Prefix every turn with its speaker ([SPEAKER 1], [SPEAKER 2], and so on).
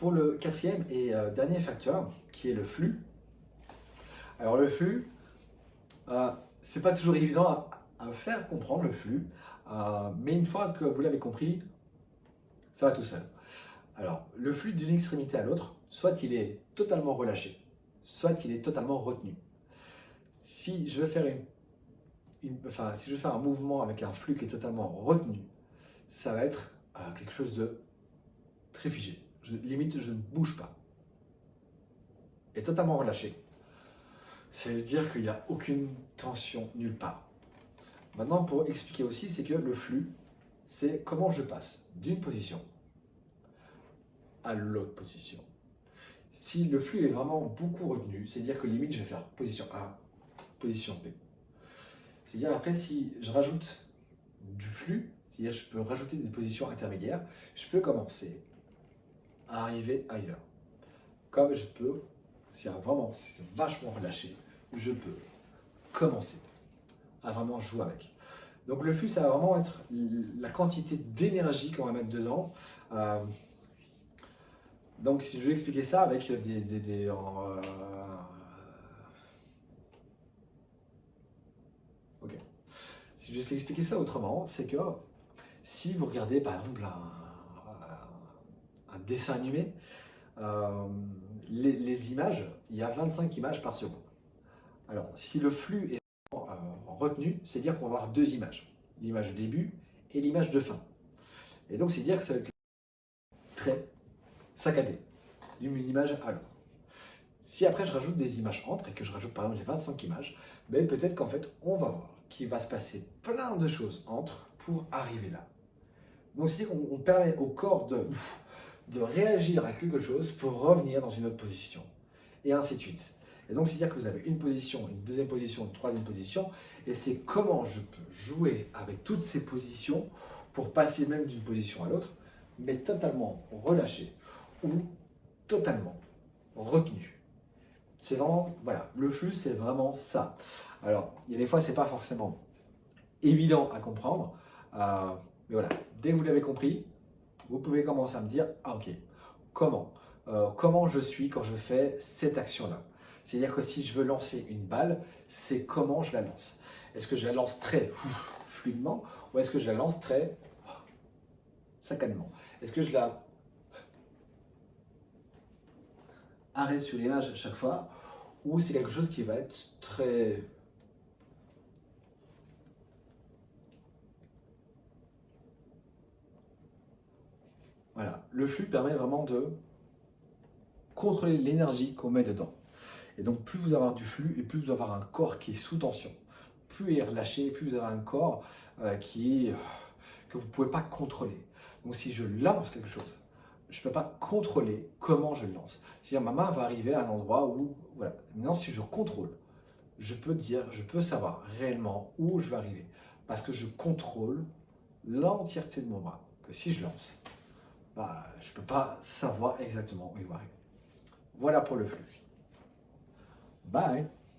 [SPEAKER 1] pour le quatrième et dernier facteur, qui est le flux. Alors le flux, c'est pas toujours évident à faire comprendre le flux, mais une fois que vous l'avez compris, ça va tout seul. Alors, le flux d'une extrémité à l'autre, soit il est totalement relâché, soit il est totalement retenu. Si je veux faire si je veux faire un mouvement avec un flux qui est totalement retenu, ça va être quelque chose de très figé. Limite, je ne bouge pas. Et totalement relâché. Ça veut dire qu'il n'y a aucune tension nulle part. Maintenant, pour expliquer aussi, c'est que le flux, c'est comment je passe d'une position à l'autre position. Si le flux est vraiment beaucoup retenu, c'est-à-dire que limite, je vais faire position A, position B. C'est-à-dire après, si je rajoute du flux, c'est-à-dire je peux rajouter des positions intermédiaires, je peux commencer à arriver ailleurs. Comme je peux, si vraiment c'est vachement relâché, je peux commencer à vraiment jouer avec. Donc le flux, ça va vraiment être la quantité d'énergie qu'on va mettre dedans. Donc si je vais expliquer ça avec ok. Si je vais expliquer ça autrement, c'est que si vous regardez par exemple un dessin animé, les images, il y a 25 images par seconde. Alors, si le flux est retenu, c'est dire qu'on va avoir deux images, l'image de début et l'image de fin. Et donc, c'est dire que ça va être très saccadé, d'une image à l'autre. Si après je rajoute des images entre et que je rajoute par exemple les 25 images, ben peut-être qu'en fait, on va voir qu'il va se passer plein de choses entre pour arriver là. Donc, c'est dire qu'on permet au corps de réagir à quelque chose pour revenir dans une autre position. Et ainsi de suite. Et donc, c'est-à-dire que vous avez une position, une deuxième position, une troisième position, et c'est comment je peux jouer avec toutes ces positions pour passer même d'une position à l'autre, mais totalement relâché ou totalement retenu. C'est vraiment, voilà, le flux, c'est vraiment ça. Alors, il y a des fois, c'est pas forcément évident à comprendre, mais voilà, dès que vous l'avez compris, vous pouvez commencer à me dire, ah ok, comment je suis quand je fais cette action-là. C'est-à-dire que si je veux lancer une balle, c'est comment je la lance. Est-ce que je la lance très fluidement ou est-ce que je la lance très saccadement? Est-ce que je la arrête sur l'image à chaque fois ou c'est quelque chose qui va être très... Voilà, le flux permet vraiment de contrôler l'énergie qu'on met dedans. Et donc, plus vous allez avoir du flux et plus vous allez avoir un corps qui est sous tension. Plus il est relâché, plus vous avez un corps que vous ne pouvez pas contrôler. Donc, si je lance quelque chose, je ne peux pas contrôler comment je le lance. C'est-à-dire, ma main va arriver à un endroit où, voilà. Maintenant, si je contrôle, je peux savoir réellement où je vais arriver. Parce que je contrôle l'entièreté de mon bras. Que si je lance, bah, je ne peux pas savoir exactement où il va arriver. Voilà pour le flux. Bye!